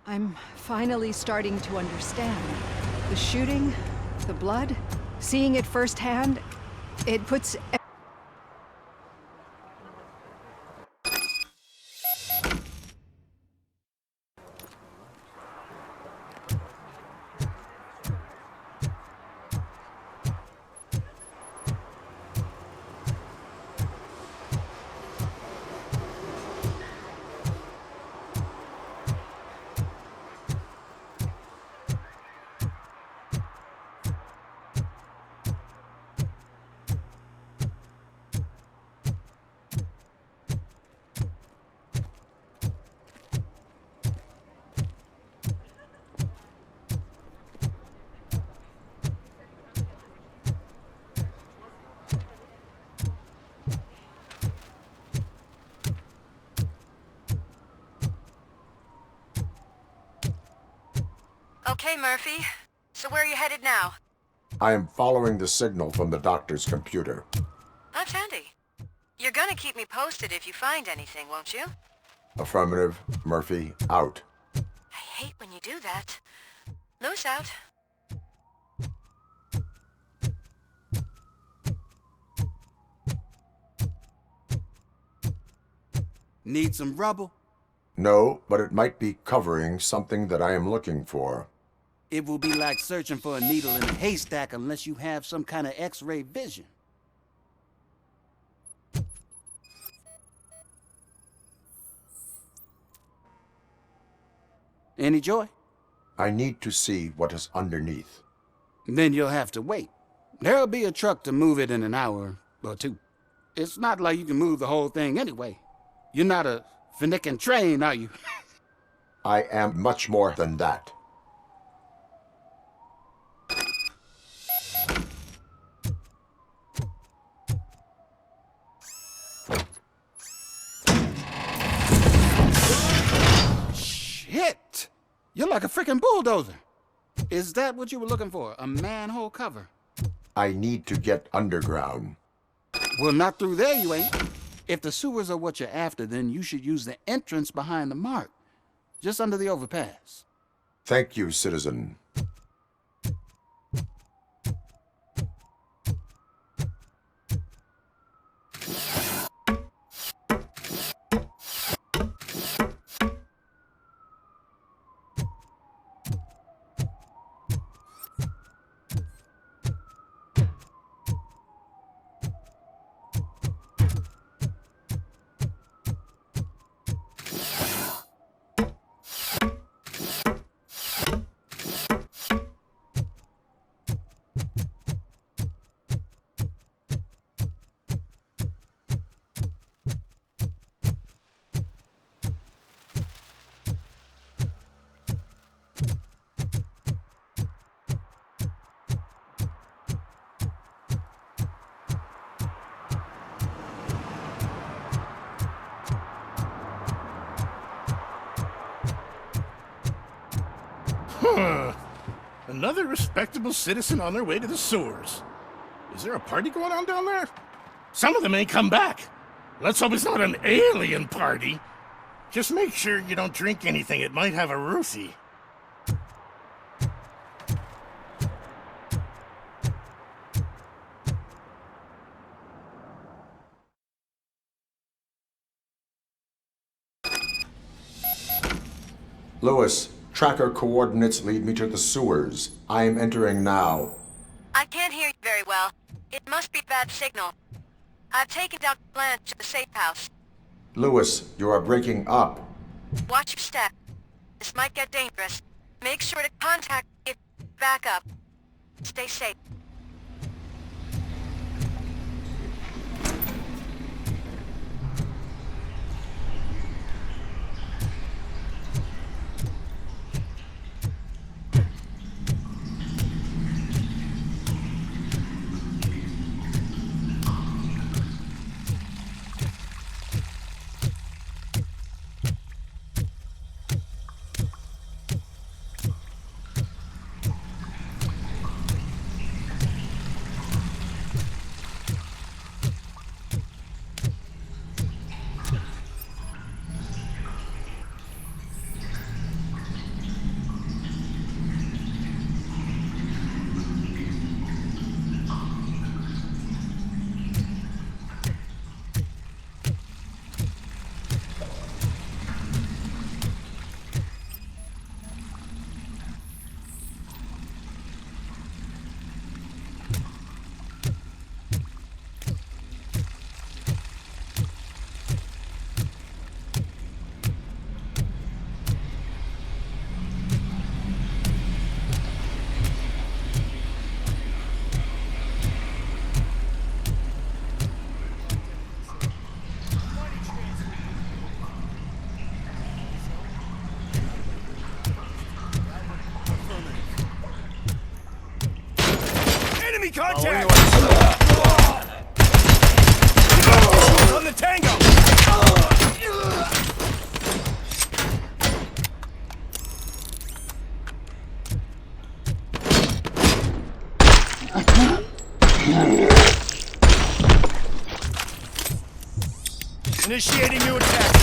I'm finally starting to understand. The shooting, the blood, seeing it firsthand, it puts... Okay, Murphy. So where are you headed now? I am following the signal from the doctor's computer. That's handy. You're gonna keep me posted if you find anything, won't you? Affirmative. Murphy, out. I hate when you do that. Loose out. Need some rubble? No, but it might be covering something that I am looking for. It will be like searching for a needle in a haystack unless you have some kind of X-ray vision. Any joy? I need to see what is underneath. Then you'll have to wait. There'll be a truck to move it in an hour or two. It's not like you can move the whole thing anyway. You're not a finicking train, are you? I am much more than that. Shit! You're like a freaking bulldozer. Is that what you were looking for? A manhole cover? I need to get underground. Well, not through there, you ain't. If the sewers are what you're after, then you should use the entrance behind the mark, just under the overpass. Thank you, citizen. Another respectable citizen on their way to the sewers. Is there a party going on down there? Some of them ain't come back. Let's hope it's not an alien party. Just make sure you don't drink anything. It might have a roofie. Lewis, tracker coordinates lead me to the sewers. I am entering now. I can't hear you very well. It must be bad signal. I've taken down the plan to the safe house. Lewis, you are breaking up. Watch your step. This might get dangerous. Make sure to contact me. Back up. Stay safe. Enemy contact! On the tango! Initiating new attack!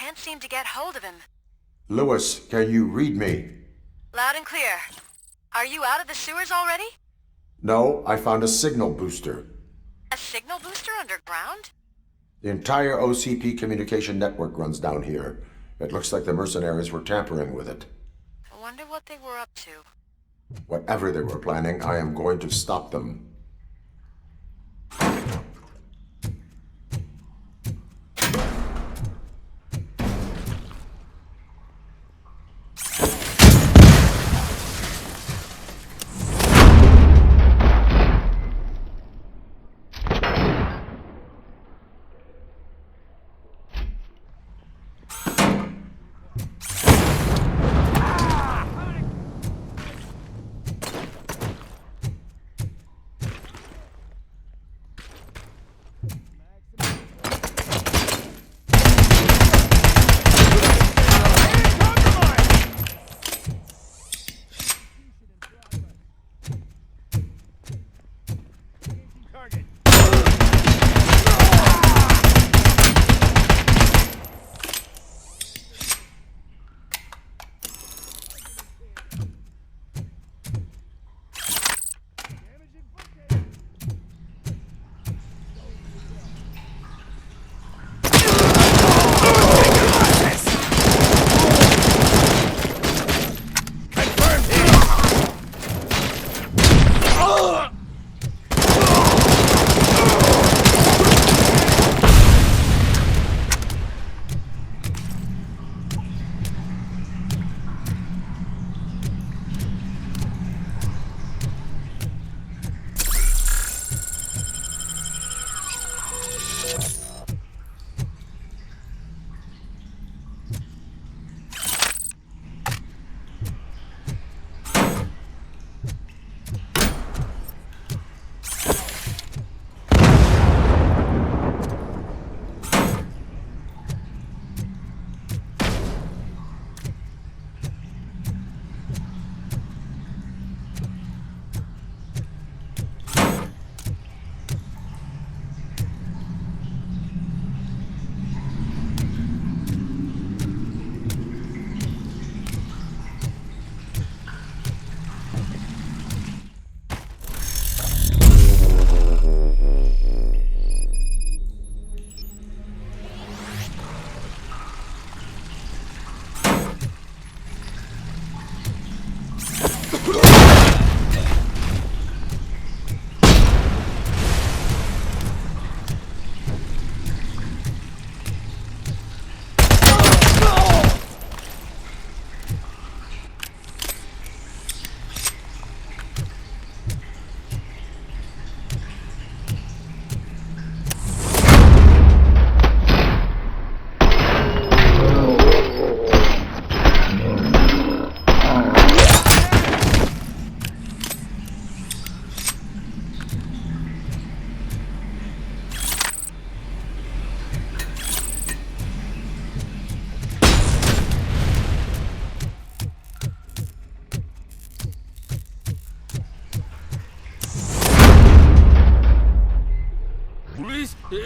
Can't seem to get hold of him. Lewis, can you read me? Loud and clear. Are you out of the sewers already? No, I found a signal booster. A signal booster underground? The entire OCP communication network runs down here. It looks like the mercenaries were tampering with it. I wonder what they were up to. Whatever they were planning, I am going to stop them.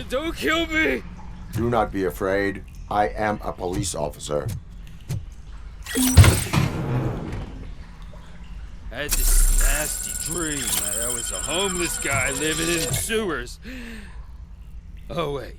Don't kill me! Do not be afraid. I am a police officer. I had this nasty dream that I was a homeless guy living in the sewers. Oh, wait.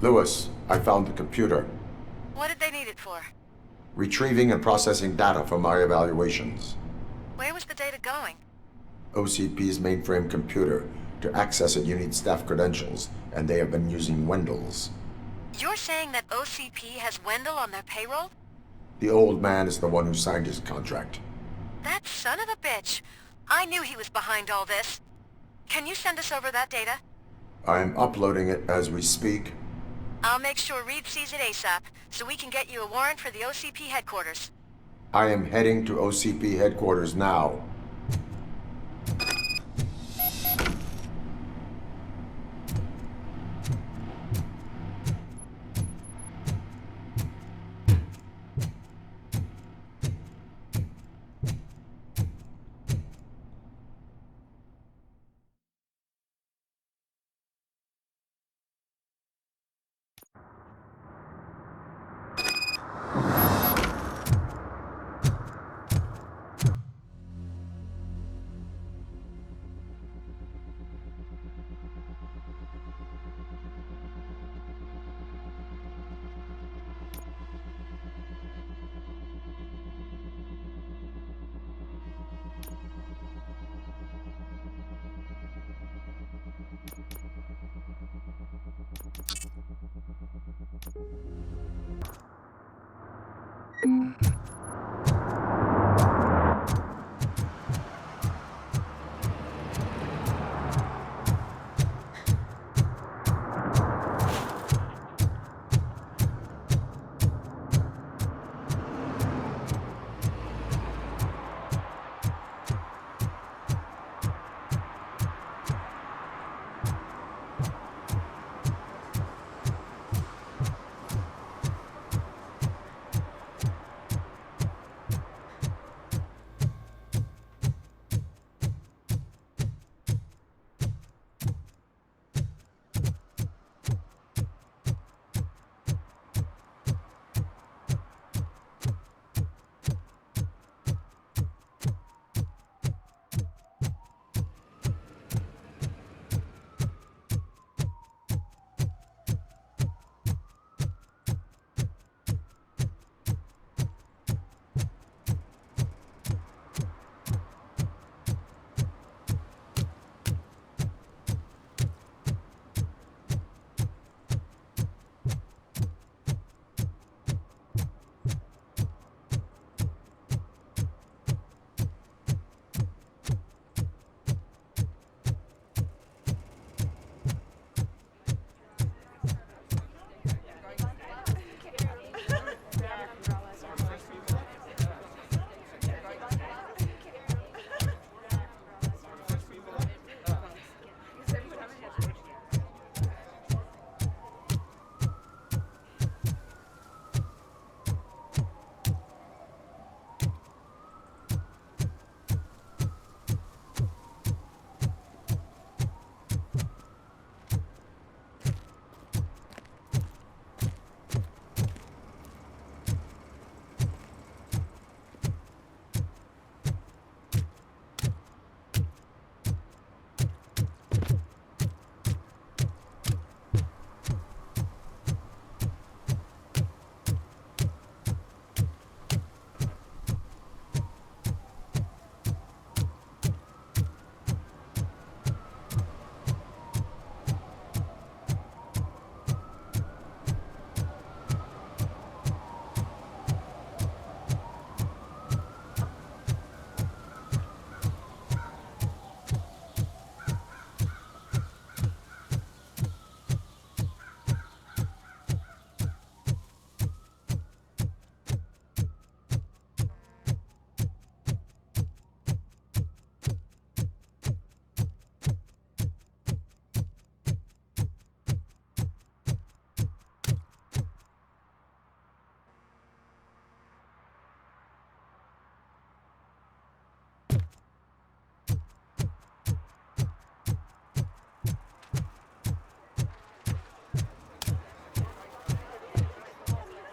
Lewis, I found the computer. What did they need it for? Retrieving and processing data from my evaluations. Where was the data going? OCP's mainframe computer. To access it, you need staff credentials, and they have been using Wendell's. You're saying that OCP has Wendell on their payroll? The old man is the one who signed his contract. That son of a bitch. I knew he was behind all this. Can you send us over that data? I'm uploading it as we speak. I'll make sure Reed sees it ASAP, so we can get you a warrant for the OCP headquarters. I am heading to OCP headquarters now.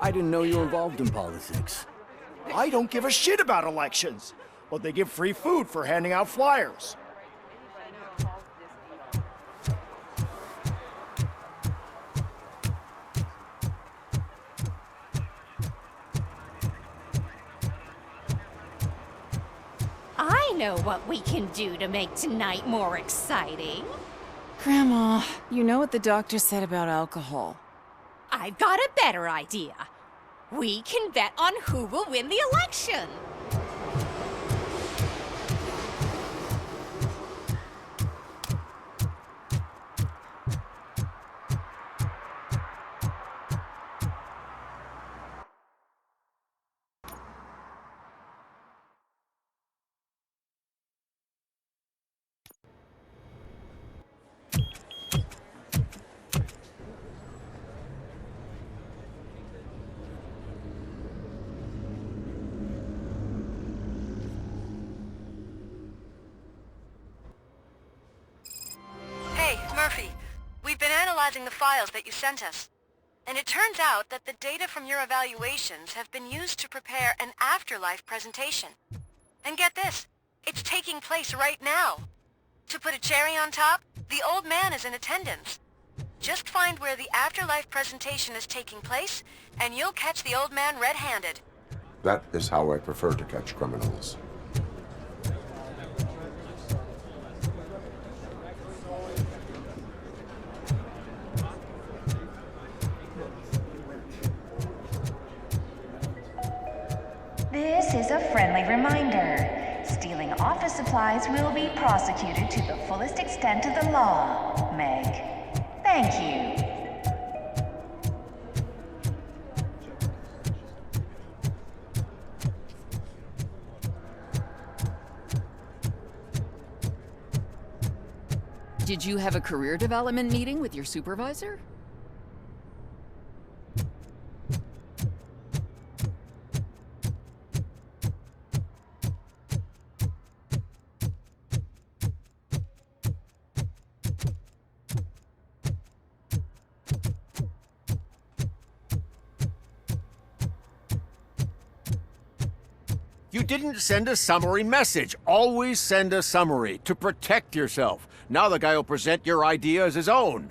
I didn't know you were involved in politics. I don't give a shit about elections, but they give free food for handing out flyers. know what we can do to make tonight more exciting? Grandma, you know what the doctor said about alcohol. I've got a better idea. We can bet on who will win the election. Murphy, we've been analyzing the files that you sent us. And it turns out that the data from your evaluations have been used to prepare an afterlife presentation. And get this, it's taking place right now. To put a cherry on top, the old man is in attendance. Just find where the afterlife presentation is taking place, and you'll catch the old man red-handed. That is how I prefer to catch criminals. This is a friendly reminder. Stealing office supplies will be prosecuted to the fullest extent of the law, Meg. Thank you. Did you have a career development meeting with your supervisor? You didn't send a summary message. Always send a summary to protect yourself. Now the guy will present your idea as his own.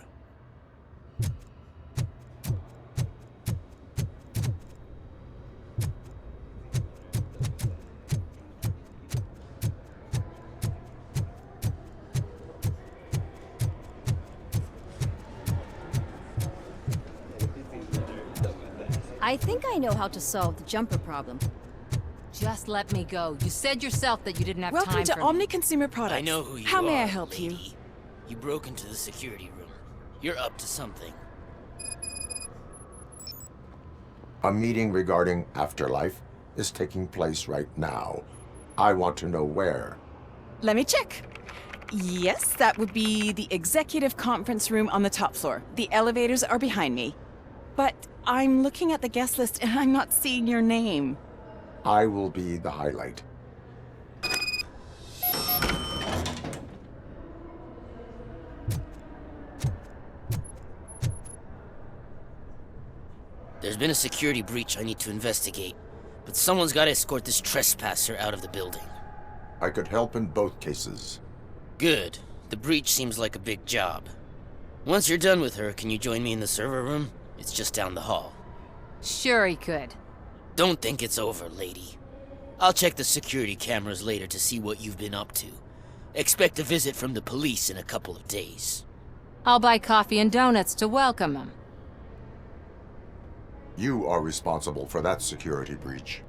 I think I know how to solve the jumper problem. Just let me go. You said yourself that you didn't have time for me. Welcome to Omni Consumer Products. I know who you are. How may I help lady. you? You broke into the security room. You're up to something. A meeting regarding afterlife is taking place right now. I want to know where. Let me check. Yes, that would be the executive conference room on the top floor. The elevators are behind me. But I'm looking at the guest list and I'm not seeing your name. I will be the highlight. There's been a security breach I need to investigate, but someone's got to escort this trespasser out of the building. I could help in both cases. Good. The breach seems like a big job. Once you're done with her, can you join me in the server room? It's just down the hall. Sure he could. Don't think it's over, lady. I'll check the security cameras later to see what you've been up to. Expect a visit from the police in a couple of days. I'll buy coffee and donuts to welcome him. You are responsible for that security breach.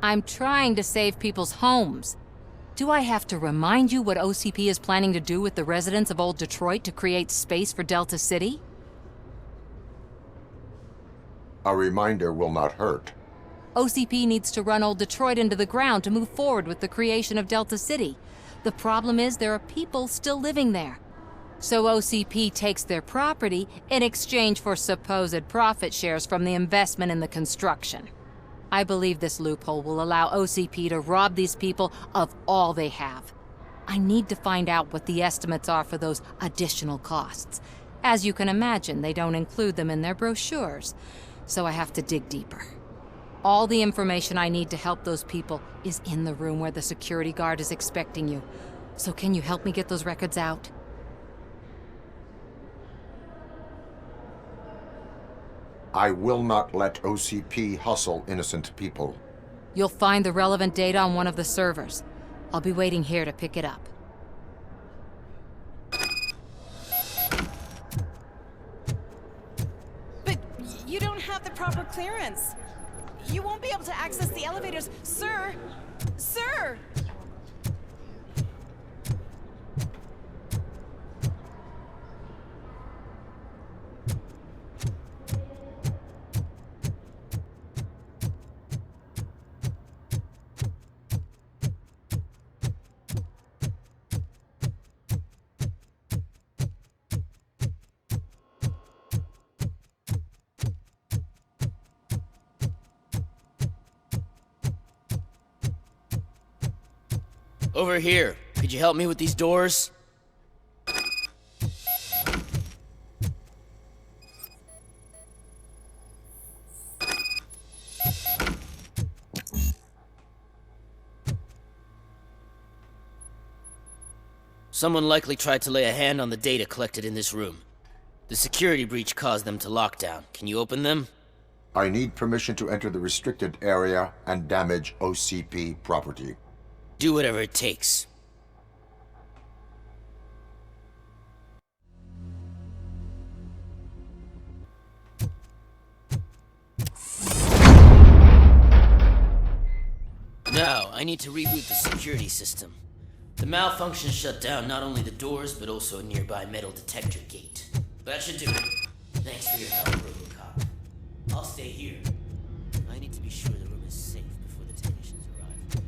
I'm trying to save people's homes. Do I have to remind you what OCP is planning to do with the residents of Old Detroit to create space for Delta City? A reminder will not hurt. OCP needs to run Old Detroit into the ground to move forward with the creation of Delta City. The problem is there are people still living there. So OCP takes their property in exchange for supposed profit shares from the investment in the construction. I believe this loophole will allow OCP to rob these people of all they have. I need to find out what the estimates are for those additional costs. As you can imagine, they don't include them in their brochures, so I have to dig deeper. All the information I need to help those people is in the room where the security guard is expecting you. So can you help me get those records out? I will not let OCP hustle innocent people. You'll find the relevant data on one of the servers. I'll be waiting here to pick it up. But you don't have the proper clearance. You won't be able to access the elevators. Sir! Sir! Over here. Could you help me with these doors? Someone likely tried to lay a hand on the data collected in this room. The security breach caused them to lock down. Can you open them? I need permission to enter the restricted area and damage OCP property. Do whatever it takes. Now, I need to reboot the security system. The malfunction shut down not only the doors, but also a nearby metal detector gate. That should do it. Thanks for your help, RoboCop. I'll stay here. I need to be sure the room is safe before the technicians arrive.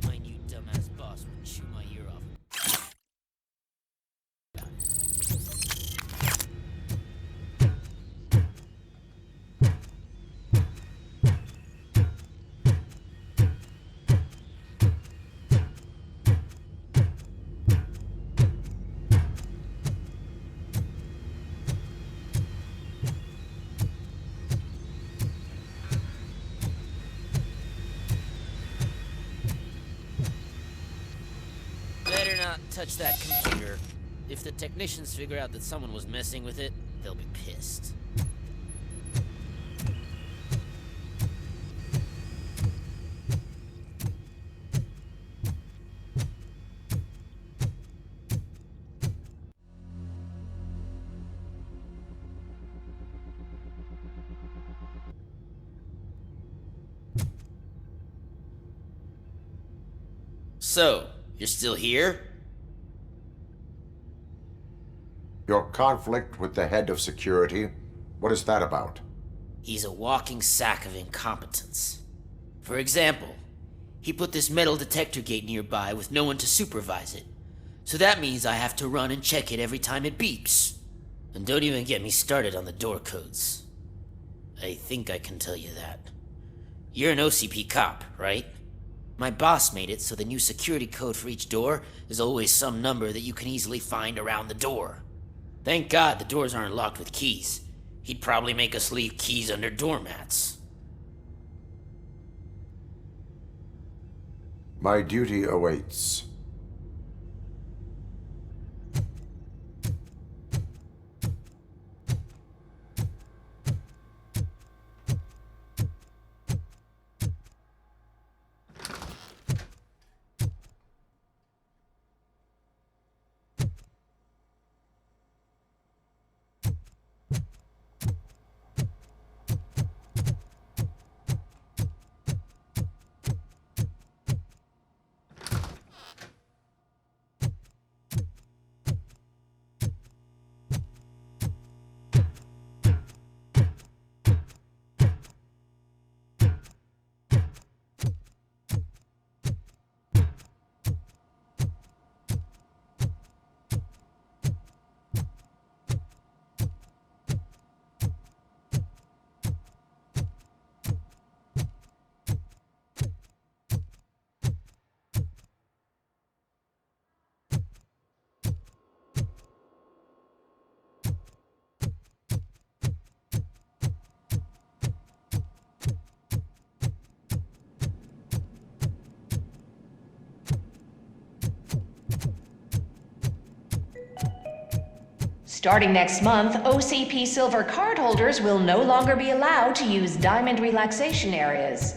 My new dumbass boss would chew my ear off. Better not touch that computer. If the technicians figure out that someone was messing with it, they'll be pissed. So, you're still here? Your conflict with the head of security, what is that about? He's a walking sack of incompetence. For example, he put this metal detector gate nearby with no one to supervise it. So that means I have to run and check it every time it beeps. And don't even get me started on the door codes. I think I can tell you that. You're an OCP cop, right? My boss made it so the new security code for each door is always some number that you can easily find around the door. Thank God the doors aren't locked with keys. He'd probably make us leave keys under doormats. My duty awaits. Starting next month, OCP Silver cardholders will no longer be allowed to use diamond relaxation areas.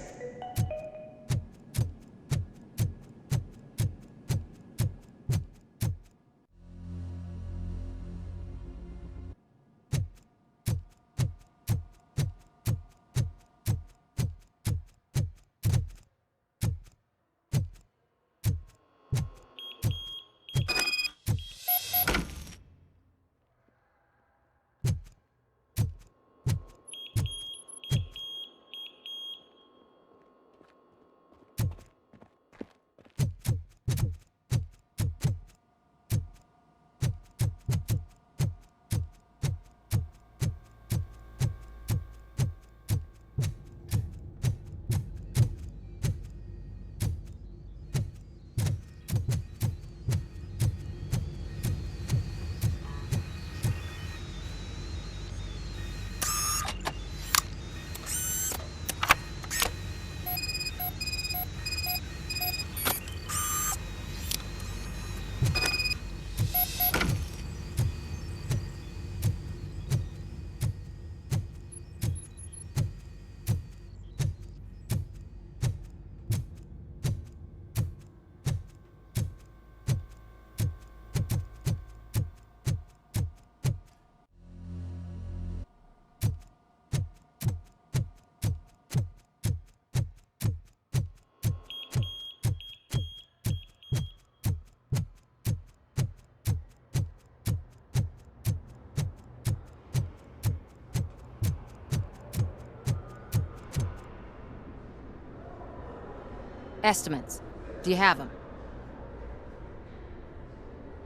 Estimates. Do you have them?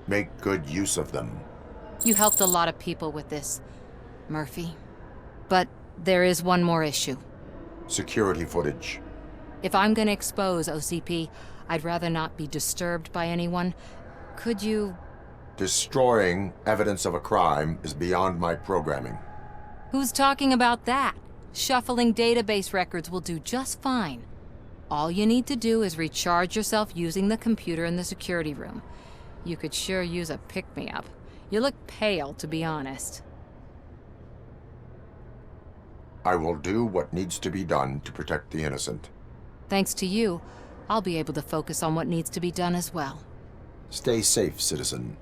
Make good use of them. You helped a lot of people with this, Murphy. But there is one more issue. Security footage. If I'm gonna expose OCP, I'd rather not be disturbed by anyone. Could you... Destroying evidence of a crime is beyond my programming. Who's talking about that? Shuffling database records will do just fine. All you need to do is recharge yourself using the computer in the security room. You could sure use a pick-me-up. You look pale, to be honest. I will do what needs to be done to protect the innocent. Thanks to you, I'll be able to focus on what needs to be done as well. Stay safe, citizen.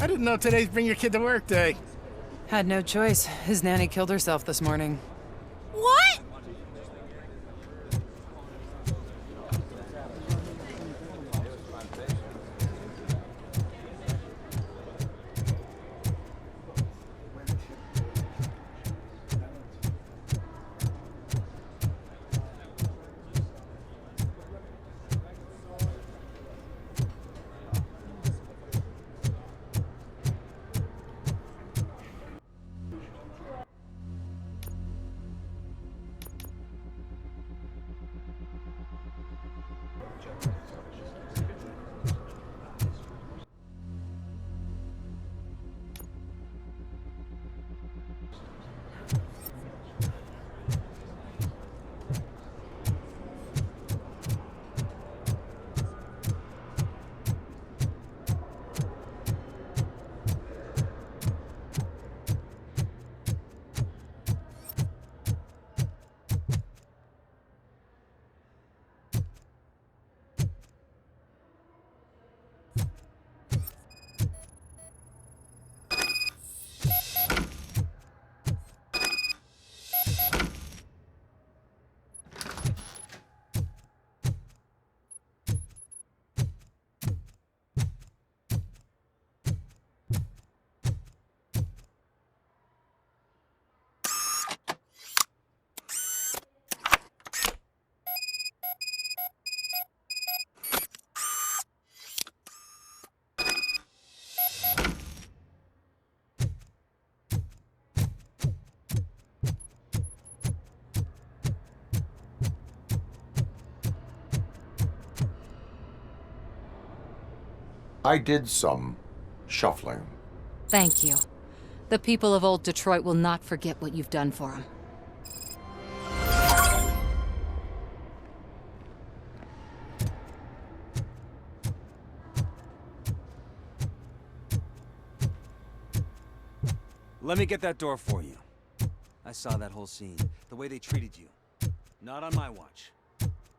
I didn't know today's Bring Your Kid to Work Day. Had no choice. His nanny killed herself this morning. I did some shuffling. Thank you. The people of Old Detroit will not forget what you've done for them. Let me get that door for you. I saw that whole scene. The way they treated you. Not on my watch.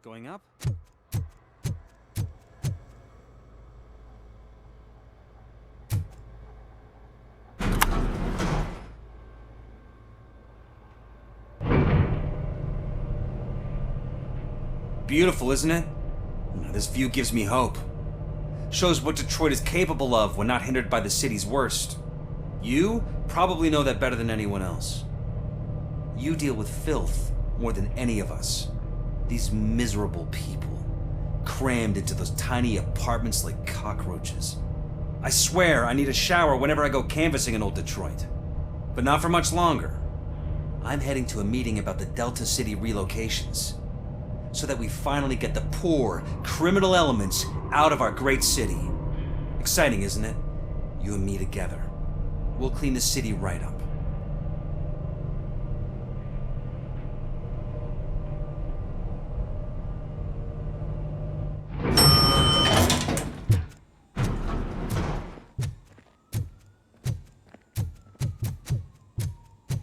Going up? Beautiful, isn't it? This view gives me hope. Shows what Detroit is capable of when not hindered by the city's worst. You probably know that better than anyone else. You deal with filth more than any of us. These miserable people, crammed into those tiny apartments like cockroaches. I swear I need a shower whenever I go canvassing in Old Detroit. But not for much longer. I'm heading to a meeting about the Delta City relocations, so that we finally get the poor, criminal elements out of our great city. Exciting, isn't it? You and me together. We'll clean the city right up.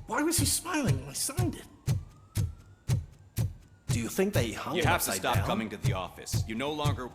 Why was he smiling when I signed it? Do you think they hung You it have to upside stop down? coming to the office. You no longer...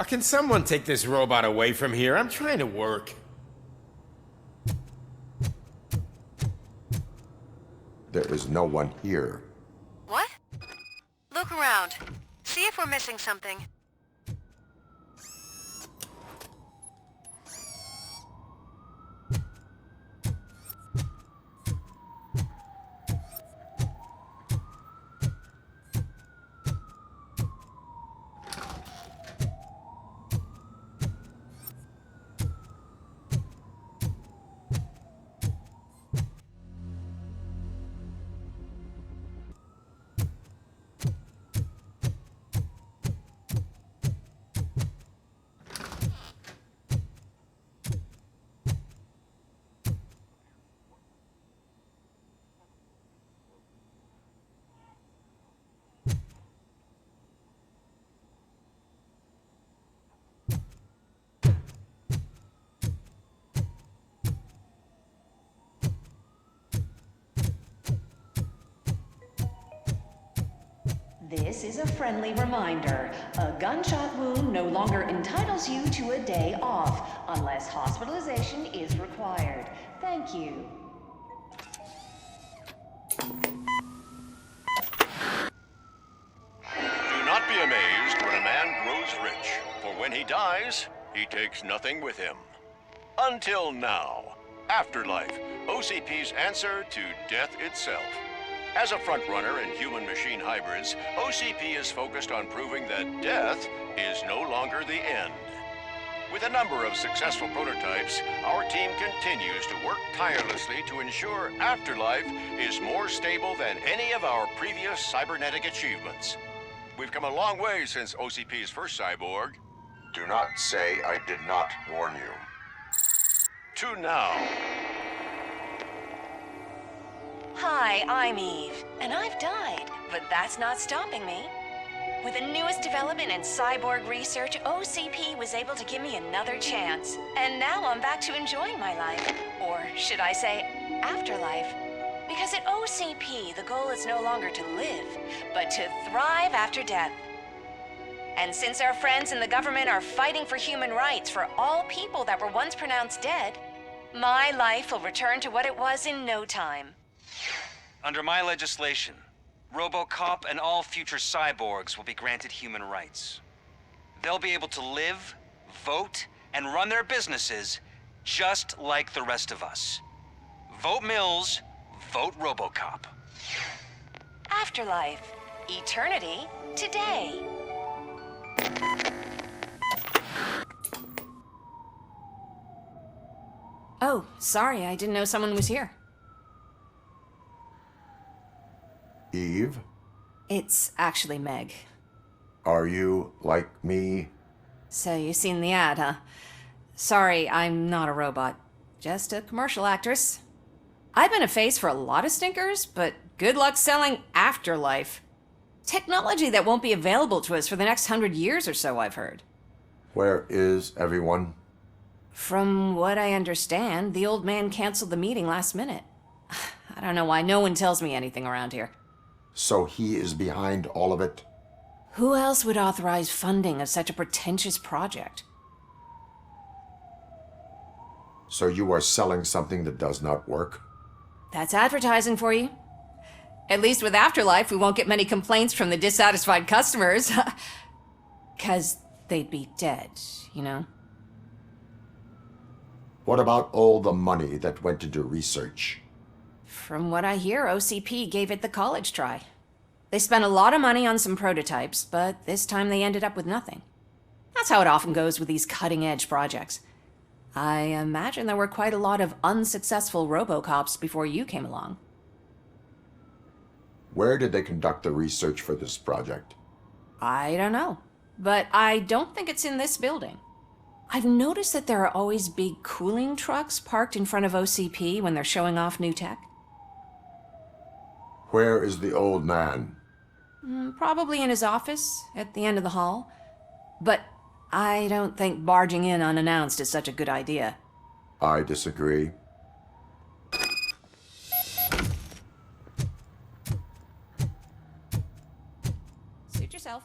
Can someone take this robot away from here? I'm trying to work. There is no one here. What? Look around. See if we're missing something. This is a friendly reminder. A gunshot wound no longer entitles you to a day off, unless hospitalization is required. Thank you. Do not be amazed when a man grows rich, for when he dies, he takes nothing with him. Until now. Afterlife, OCP's answer to death itself. As a frontrunner in human-machine hybrids, OCP is focused on proving that death is no longer the end. With a number of successful prototypes, our team continues to work tirelessly to ensure Afterlife is more stable than any of our previous cybernetic achievements. We've come a long way since OCP's first cyborg. Do not say I did not warn you. To now. Hi, I'm Eve, and I've died, but that's not stopping me. With the newest development in cyborg research, OCP was able to give me another chance. And now I'm back to enjoying my life. Or should I say, afterlife. Because at OCP, the goal is no longer to live, but to thrive after death. And since our friends in the government are fighting for human rights for all people that were once pronounced dead, my life will return to what it was in no time. Under my legislation, RoboCop and all future cyborgs will be granted human rights. They'll be able to live, vote, and run their businesses just like the rest of us. Vote Mills, vote RoboCop. Afterlife. Eternity. Today. Oh, sorry, I didn't know someone was here. Eve, It's actually Meg. are you like me? So you've seen the ad, huh? Sorry, I'm not a robot. Just a commercial actress. I've been a face for a lot of stinkers, but good luck selling Afterlife. Technology that won't be available to us for the next 100 years or so, I've heard. Where is everyone? From what I understand, the old man canceled the meeting last minute. I don't know why no one tells me anything around here. So he is behind all of it? Who else would authorize funding of such a pretentious project? So you are selling something that does not work? That's advertising for you. At least with Afterlife, we won't get many complaints from the dissatisfied customers. 'Cause they'd be dead, you know? What about all the money that went into research? From what I hear, OCP gave it the college try. They spent a lot of money on some prototypes, but this time they ended up with nothing. That's how it often goes with these cutting-edge projects. I imagine there were quite a lot of unsuccessful RoboCops before you came along. Where did they conduct the research for this project? I don't know, but I don't think it's in this building. I've noticed that there are always big cooling trucks parked in front of OCP when they're showing off new tech. Where is the old man? Probably in his office, at the end of the hall. But I don't think barging in unannounced is such a good idea. I disagree. Suit yourself.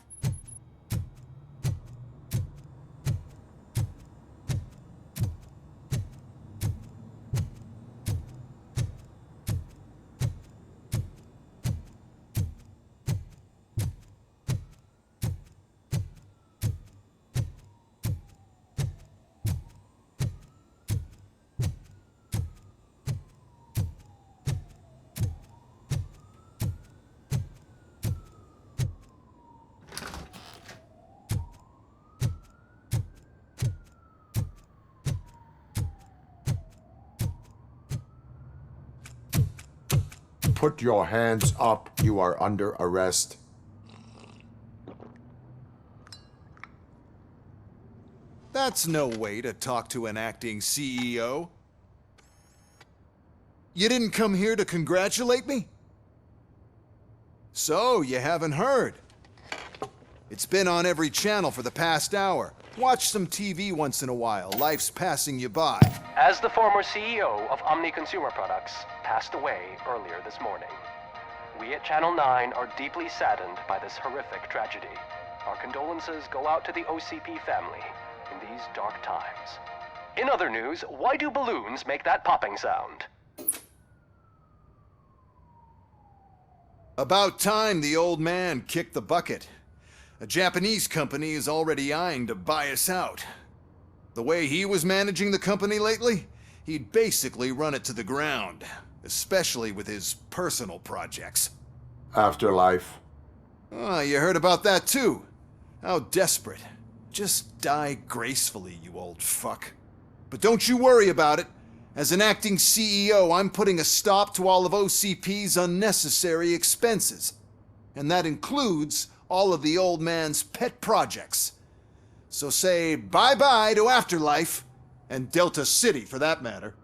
Put your hands up. You are under arrest. That's no way to talk to an acting CEO. You didn't come here to congratulate me? So, you haven't heard. It's been on every channel for the past hour. Watch some TV once in a while. Life's passing you by. As the former CEO of Omni Consumer Products passed away earlier this morning, we at Channel 9 are deeply saddened by this horrific tragedy. Our condolences go out to the OCP family in these dark times. In other news, why do balloons make that popping sound? About time the old man kicked the bucket. A Japanese company is already eyeing to buy us out. The way he was managing the company lately, he'd basically run it to the ground, especially with his personal projects. Afterlife. Oh, you heard about that too. How desperate. Just die gracefully, you old fuck. But don't you worry about it. As an acting CEO, I'm putting a stop to all of OCP's unnecessary expenses. And that includes all of the old man's pet projects. So say bye-bye to Afterlife, and Delta City for that matter.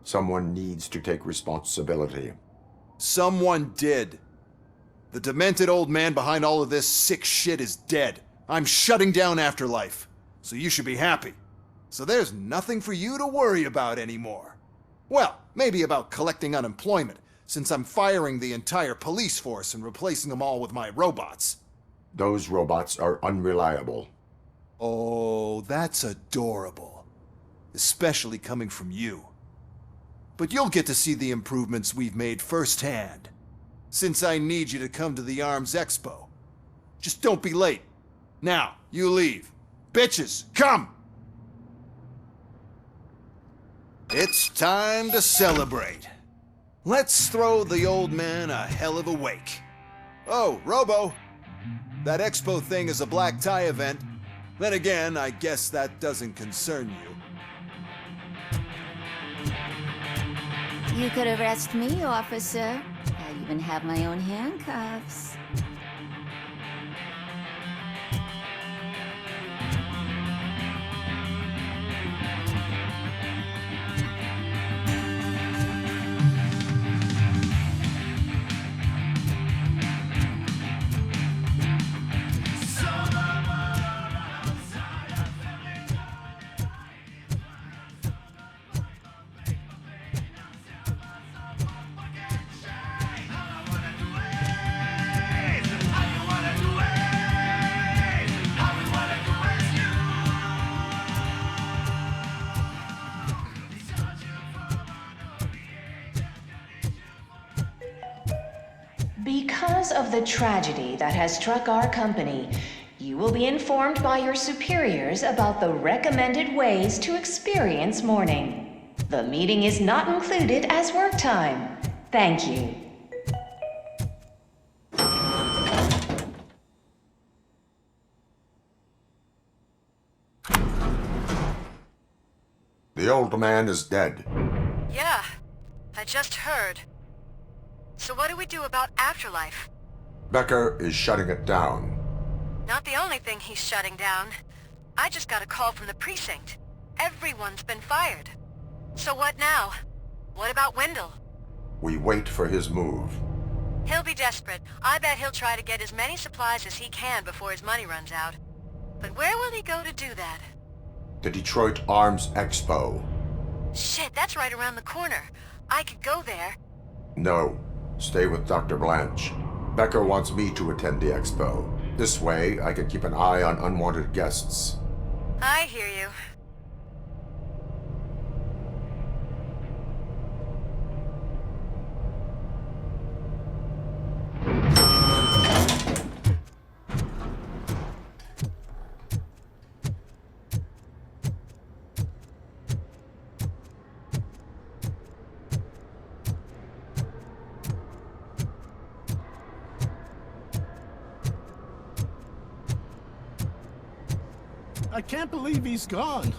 Someone needs to take responsibility. Someone did. The demented old man behind all of this sick shit is dead. I'm shutting down Afterlife, so you should be happy. So there's nothing for you to worry about anymore. Well, maybe about collecting unemployment, since I'm firing the entire police force and replacing them all with my robots. Those robots are unreliable. Oh, that's adorable. Especially coming from you. But you'll get to see the improvements we've made firsthand, since I need you to come to the Arms Expo. Just don't be late. Now, you leave. Bitches, come! It's time to celebrate. Let's throw the old man a hell of a wake. Oh, Robo! That expo thing is a black tie event. Then again, I guess that doesn't concern you. You could arrest me, officer. I even have my own handcuffs. Because of the tragedy that has struck our company, you will be informed by your superiors about the recommended ways to experience mourning. The meeting is not included as work time. Thank you. The old man is dead. Yeah, I just heard. So what do we do about afterlife? Becker is shutting it down. Not the only thing he's shutting down. I just got a call from the precinct. Everyone's been fired. So what now? What about Uэнdelл? We wait for his move. He'll be desperate. I bet he'll try to get as many supplies as he can before his money runs out. But where will he go to do that? The Detroit Arms Expo. Shit, that's right around the corner. I could go there. No. Stay with Dr. Blanche. Becker wants me to attend the expo. This way, I can keep an eye on unwanted guests. I hear you. I can't believe he's gone.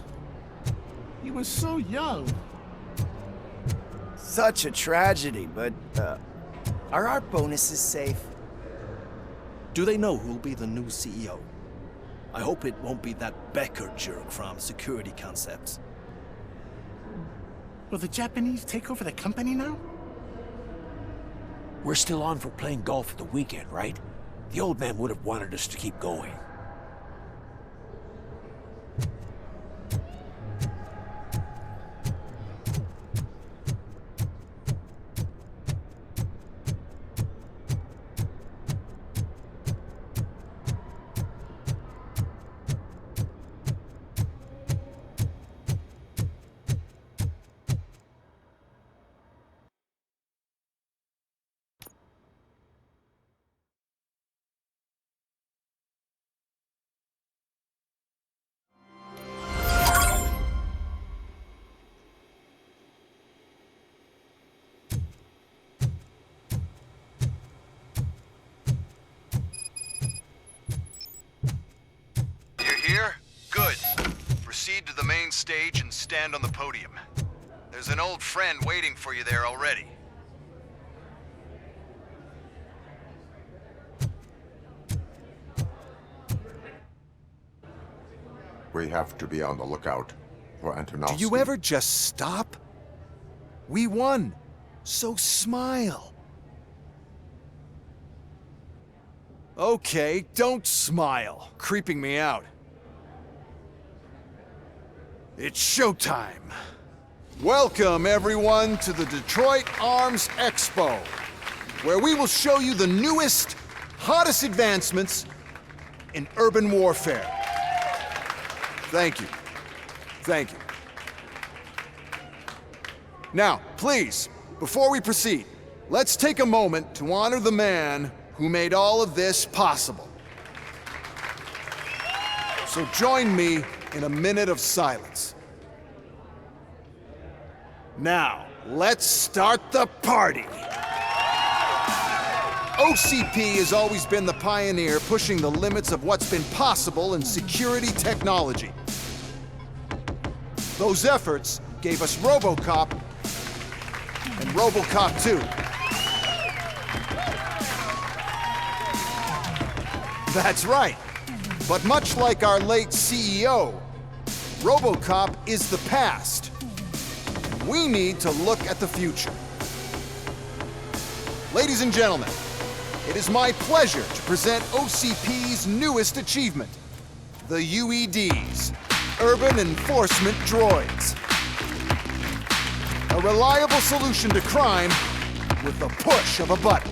He was so young. Such a tragedy, but, are our bonuses safe? Do they know who'll be the new CEO? I hope it won't be that Becker jerk from Security Concepts. Will the Japanese take over the company now? We're still on for playing golf at the weekend, right? The old man would have wanted us to keep going. Here? Good. Proceed to the main stage and stand on the podium. There's an old friend waiting for you there already. We have to be on the lookout for Antonovsky. Do you ever just stop? We won, so smile. Okay, don't smile. Creeping me out. It's showtime. Welcome, everyone, to the Detroit Arms Expo, where we will show you the newest, hottest advancements in urban warfare. Thank you. Thank you. Now, please, before we proceed, let's take a moment to honor the man who made all of this possible. So join me in a minute of silence. Now, let's start the party! OCP has always been the pioneer pushing the limits of what's been possible in security technology. Those efforts gave us RoboCop and RoboCop 2. That's right. But much like our late CEO, RoboCop is the past. We need to look at the future. Ladies and gentlemen, it is my pleasure to present OCP's newest achievement, the UEDs, Urban Enforcement Droids. A reliable solution to crime with the push of a button.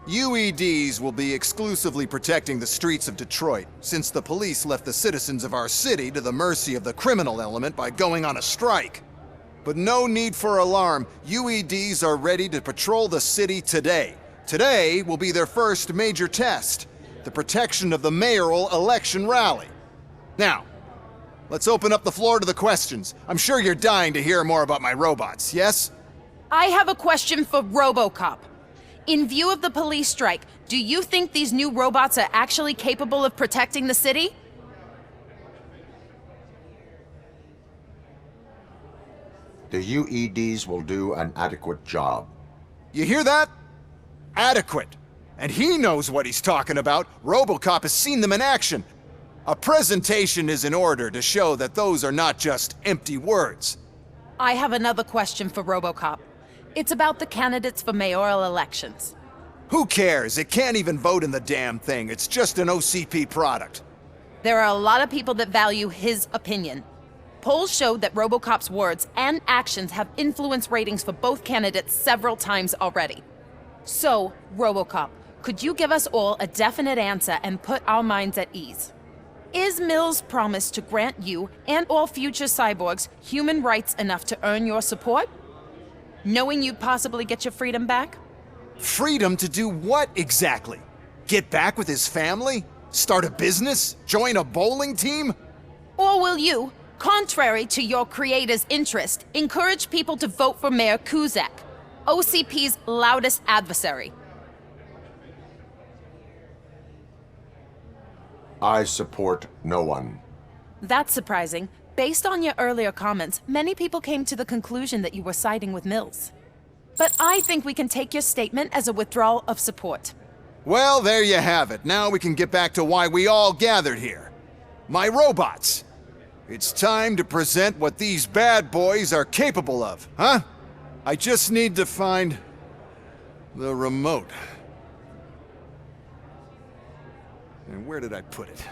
UEDs will be exclusively protecting the streets of Detroit, since the police left the citizens of our city to the mercy of the criminal element by going on a strike. But no need for alarm. UEDs are ready to patrol the city today. Today will be their first major test, the protection of the mayoral election rally. Now, let's open up the floor to the questions. I'm sure you're dying to hear more about my robots, yes? I have a question for RoboCop. In view of the police strike, do you think these new robots are actually capable of protecting the city? The UEDs will do an adequate job. You hear that? Adequate. And he knows what he's talking about. RoboCop has seen them in action. A presentation is in order to show that those are not just empty words. I have another question for RoboCop. It's about the candidates for mayoral elections. Who cares? It can't even vote in the damn thing. It's just an OCP product. There are a lot of people that value his opinion. Polls showed that RoboCop's words and actions have influenced ratings for both candidates several times already. So, RoboCop, could you give us all a definite answer and put our minds at ease? Is Mills' promise to grant you and all future cyborgs human rights enough to earn your support? Knowing you'd possibly get your freedom back? Freedom to do what exactly? Get back with his family? Start a business? Join a bowling team? Or will you, contrary to your creator's interest, encourage people to vote for Mayor Kuzak, OCP's loudest adversary? I support no one. That's surprising. Based on your earlier comments, many people came to the conclusion that you were siding with Mills. But I think we can take your statement as a withdrawal of support. Well, there you have it. Now we can get back to why we all gathered here. My robots. It's time to present what these bad boys are capable of, huh? I just need to find the remote. And where did I put it?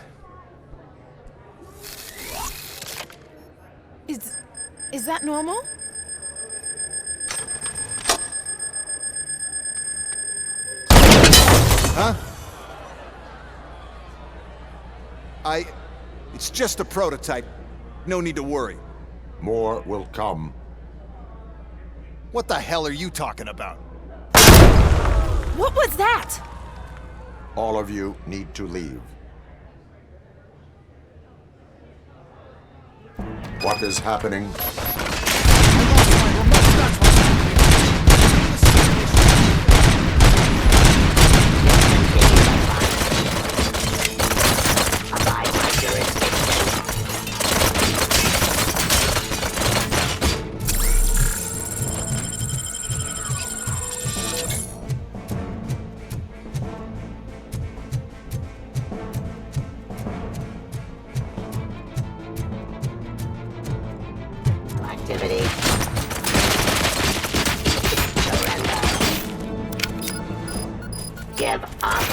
Is that normal? Huh? It's just a prototype. No need to worry. More will come. What the hell are you talking about? What was that? All of you need to leave. What is happening? Activity. Surrender. Give up.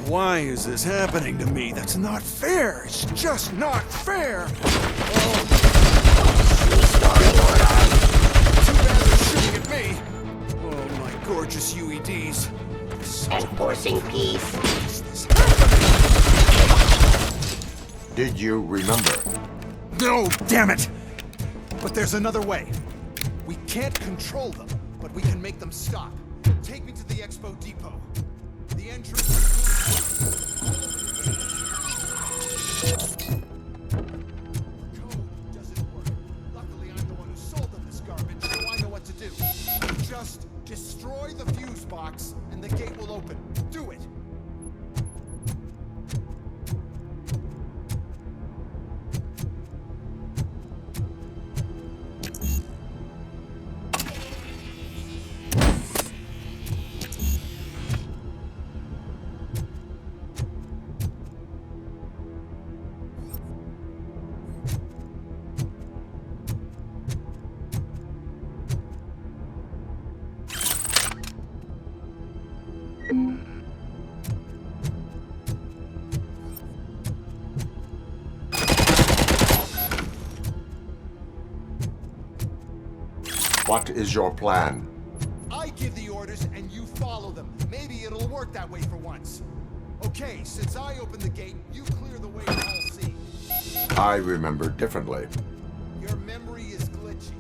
Why is this happening to me? That's not fair. It's just not fair. Oh. Too bad they're shooting at me. Oh, my gorgeous UEDs. Enforcing peace. Did you remember? No, damn it! But there's another way. We can't control them, but we can make them stop. Take me to the Expo Depot. The entrance is... The code doesn't work. Luckily, I'm the one who sold them this garbage, so I know what to do. Just destroy the fuse box, and the gate will open. Do it! What is your plan? I give the orders and you follow them. Maybe it'll work that way for once. Okay, since I opened the gate, you clear the way to all C. I remember differently. Your memory is glitchy.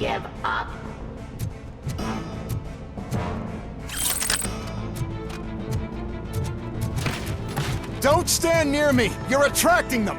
Give up. Don't stand near me! You're attracting them!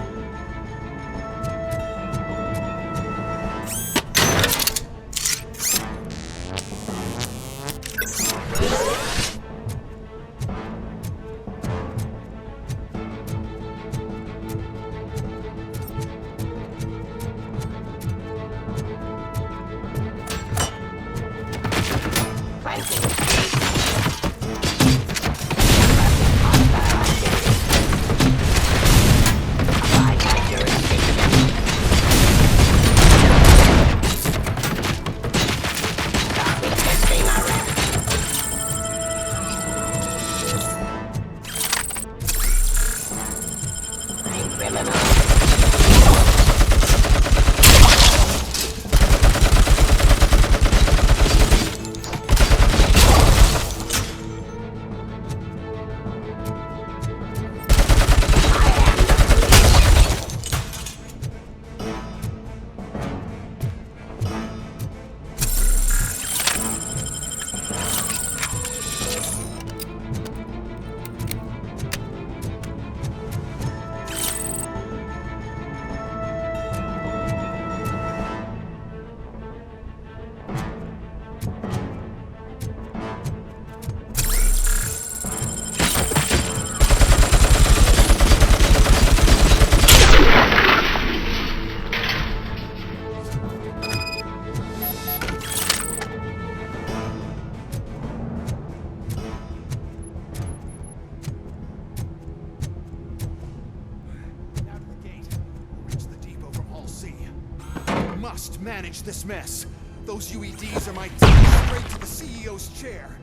Manage this mess. Those UEDs are my ticket straight to the CEO's chair.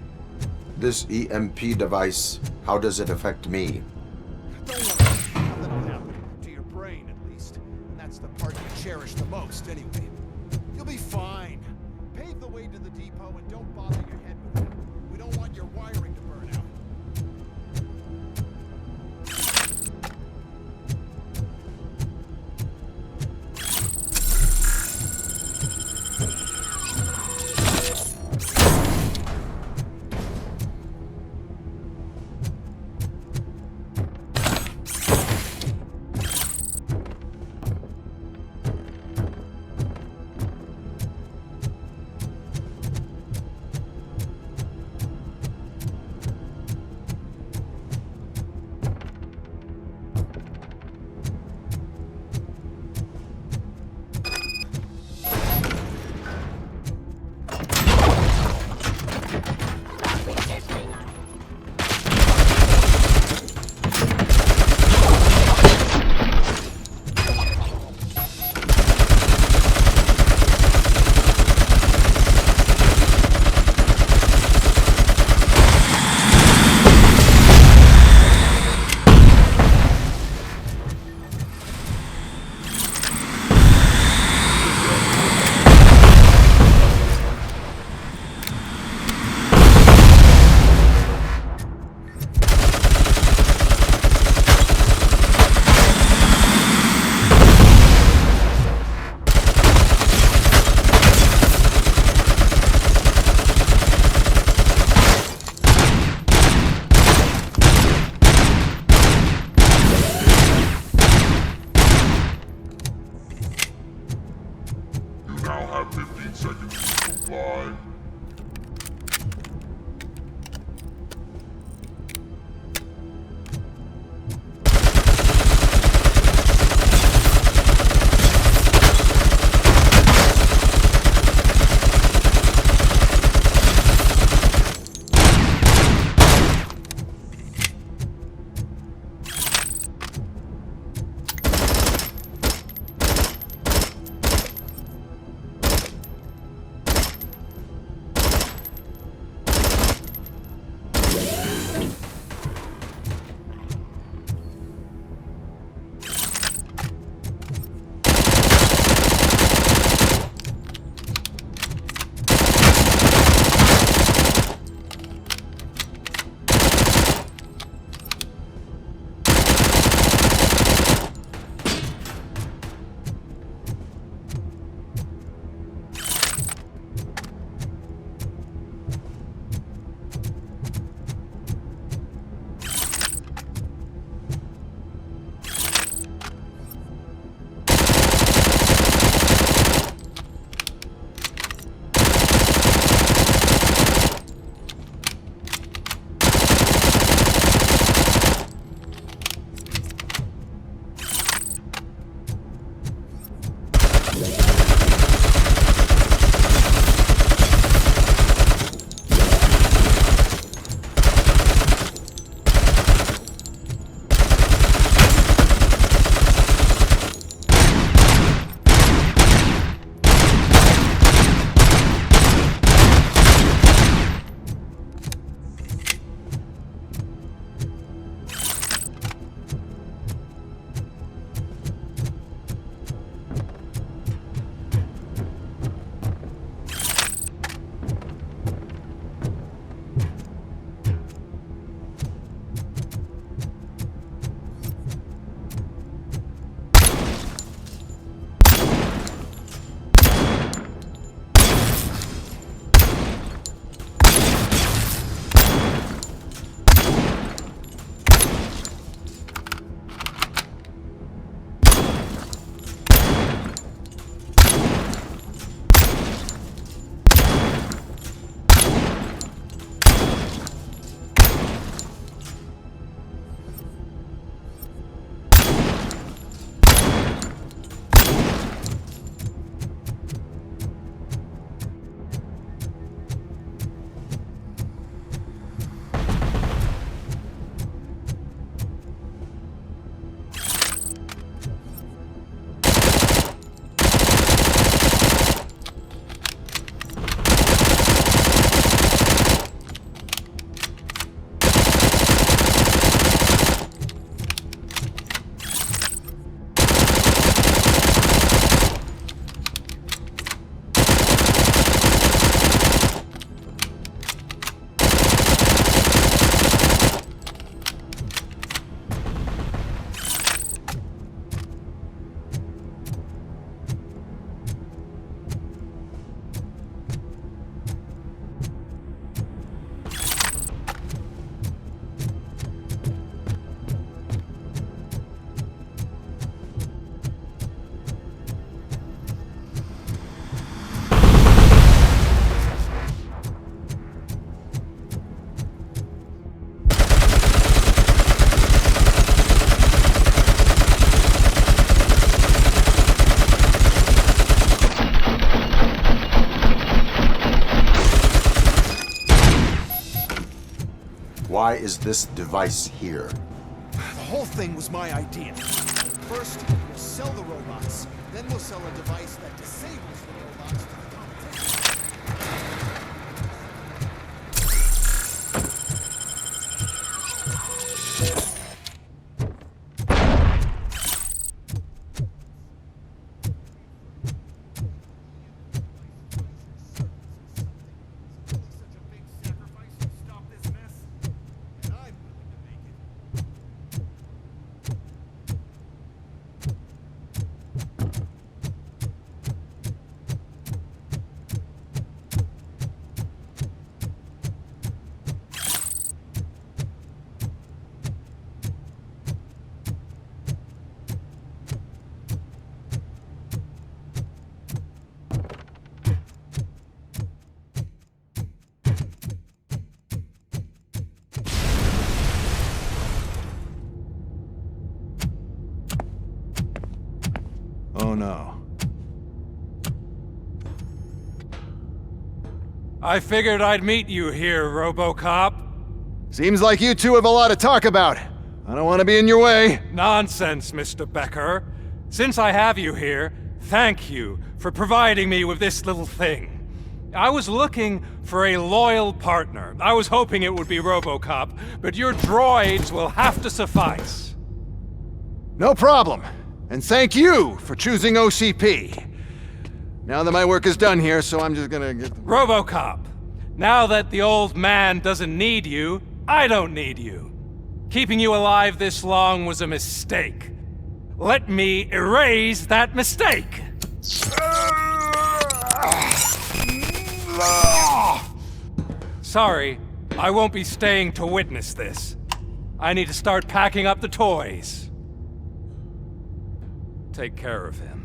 This EMP device, how does it affect me? Don't worry. Nothing will happen. To your brain, at least. And that's the part you cherish the most, anyway. You'll be fine. Pave the way to the depot and don't bother your head with it. We don't want your wiring to burn out. Why is this device here? The whole thing was my idea. First, we'll sell the robots, then we'll sell a device that disables the robots to the competition. Oh no. I figured I'd meet you here, RoboCop. Seems like you two have a lot to talk about. I don't want to be in your way. Nonsense, Mr. Becker. Since I have you here, thank you for providing me with this little thing. I was looking for a loyal partner. I was hoping it would be RoboCop, but your droids will have to suffice. No problem. And thank you for choosing OCP. Now that my work is done here, so I'm just gonna get... RoboCop, now that the old man doesn't need you, I don't need you. Keeping you alive this long was a mistake. Let me erase that mistake! Sorry, I won't be staying to witness this. I need to start packing up the toys. Take care of him.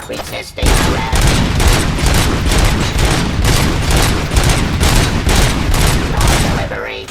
Resisting arrest. Non-delivery.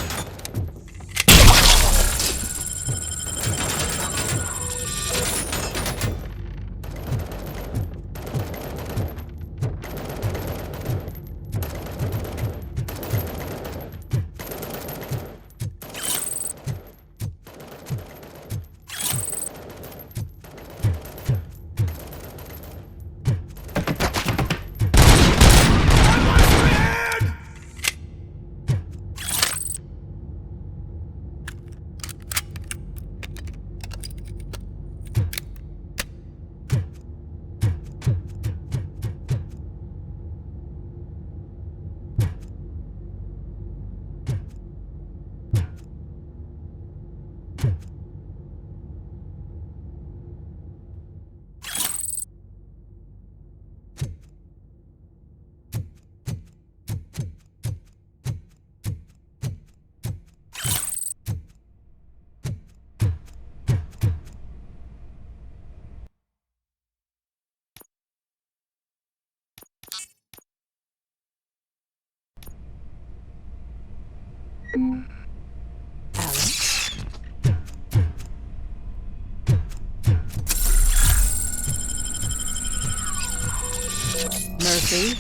Mercy.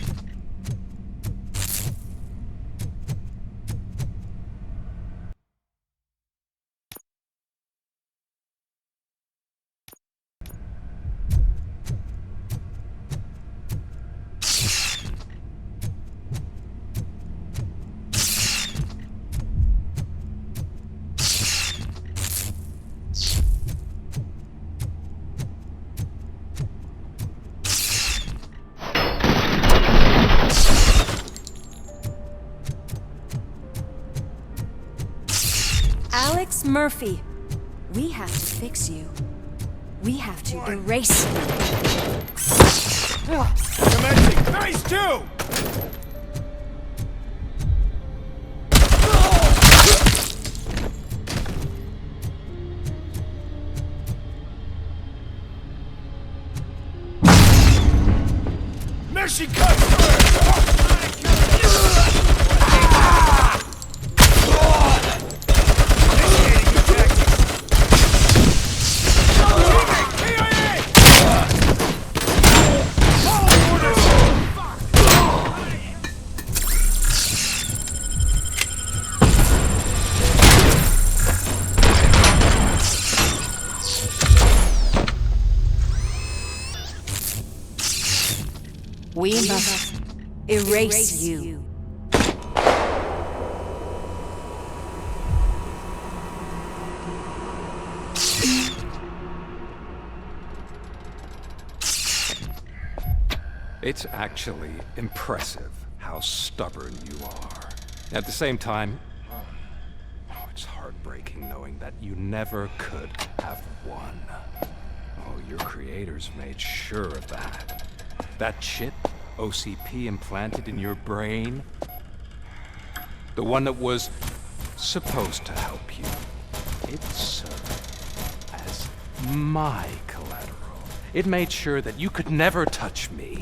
Murphy. We have to fix you. We have to erase you. Commencing phase 2! There she comes! We must erase you. It's actually impressive how stubborn you are. At the same time, it's heartbreaking knowing that you never could have won. Oh, your creators made sure of that. That chip OCP implanted in your brain, the one that was supposed to help you, it served as my collateral. It made sure that you could never touch me.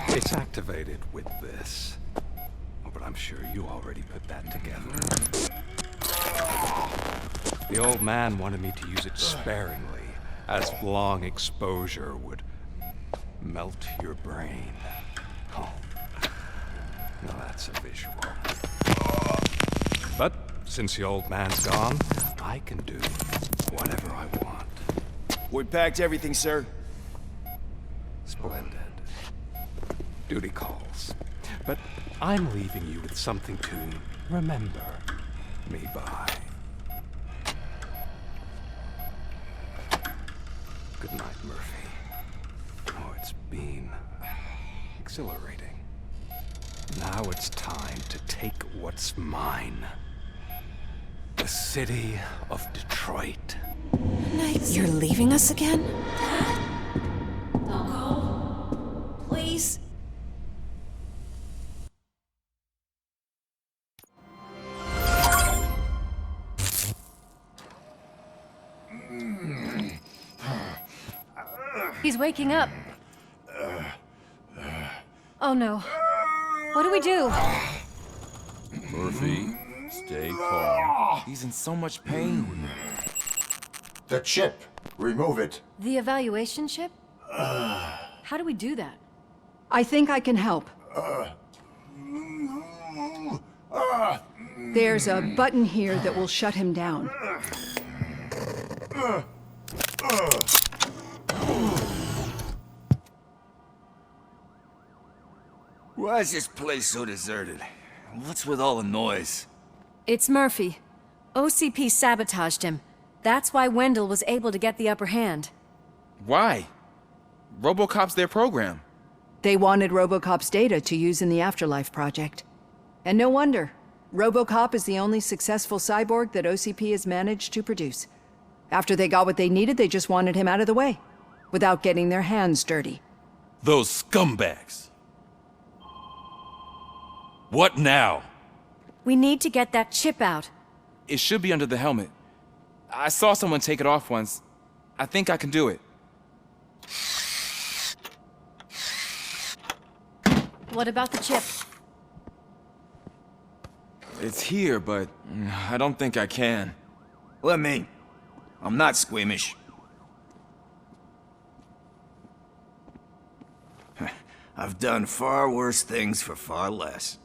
It's activated with this. Oh, but I'm sure you already put that together. The old man wanted me to use it sparingly, as long exposure would melt your brain. Oh, now that's a visual. But since the old man's gone, I can do whatever I want. We packed everything, sir. Splendid. Duty calls. But I'm leaving you with something to remember me by. Good night, Murphy. Oh, it's been exhilarating. Now it's time to take what's mine. The city of Detroit. You're leaving us again? Don't go. Please. He's waking up. Oh no. What do we do? Murphy, stay calm. He's in so much pain. The chip. Remove it. The evaluation chip? How do we do that? I think I can help. There's a button here that will shut him down. Why is this place so deserted? What's with all the noise? It's Murphy. OCP sabotaged him. That's why Uэнdelll was able to get the upper hand. Why? RoboCop's their program. They wanted RoboCop's data to use in the Afterlife project. And no wonder. RoboCop is the only successful cyborg that OCP has managed to produce. After they got what they needed, they just wanted him out of the way, without getting their hands dirty. Those scumbags. What now? We need to get that chip out. It should be under the helmet. I saw someone take it off once. I think I can do it. What about the chip? It's here, but I don't think I can. Let me. I'm not squeamish. I've done far worse things for far less.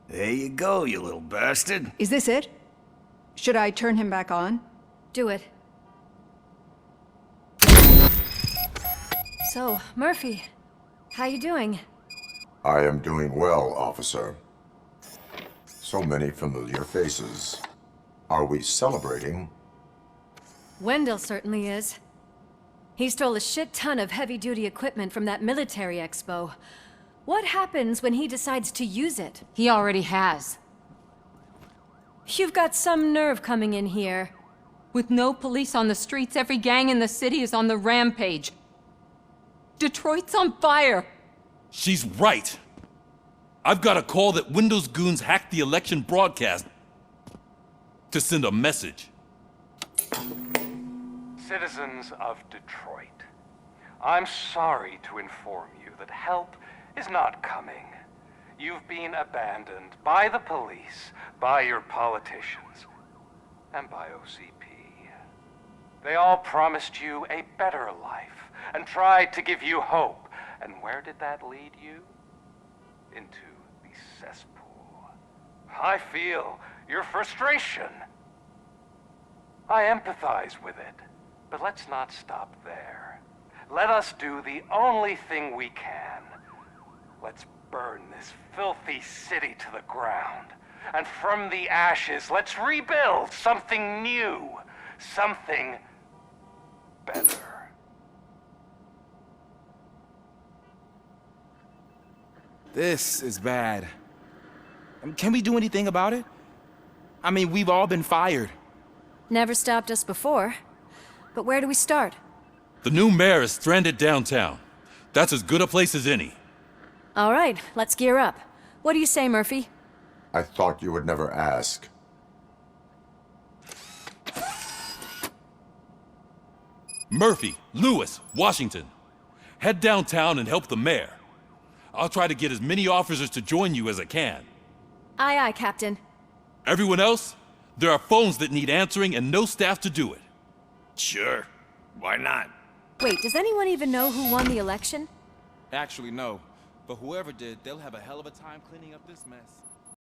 There you go, you little bastard. Is this it? Should I turn him back on? Do it. So, Murphy, how you doing? I am doing well, officer. So many familiar faces. Are we celebrating? Uэнdelll certainly is. He stole a shit ton of heavy-duty equipment from that military expo. What happens when he decides to use it? He already has. You've got some nerve coming in here. With no police on the streets, every gang in the city is on the rampage. Detroit's on fire! She's right! I've got a call that Windows goons hacked the election broadcast to send a message. Citizens of Detroit, I'm sorry to inform you that help is not coming. You've been abandoned by the police, by your politicians, and by OCP. They all promised you a better life and tried to give you hope. And where did that lead you? Into the cesspool. I feel your frustration. I empathize with it, but let's not stop there. Let us do the only thing we can. Let's burn this filthy city to the ground. And from the ashes, let's rebuild something new. Something better. This is bad. Can we do anything about it? I mean, we've all been fired. Never stopped us before. But where do we start? The new mayor is stranded downtown. That's as good a place as any. All right, let's gear up. What do you say, Murphy? I thought you would never ask. Murphy, Lewis, Washington. Head downtown and help the mayor. I'll try to get as many officers to join you as I can. Aye, aye, Captain. Everyone else? There are phones that need answering and no staff to do it. Sure. Why not? Wait, does anyone even know who won the election? Actually, no. But whoever did, they'll have a hell of a time cleaning up this mess.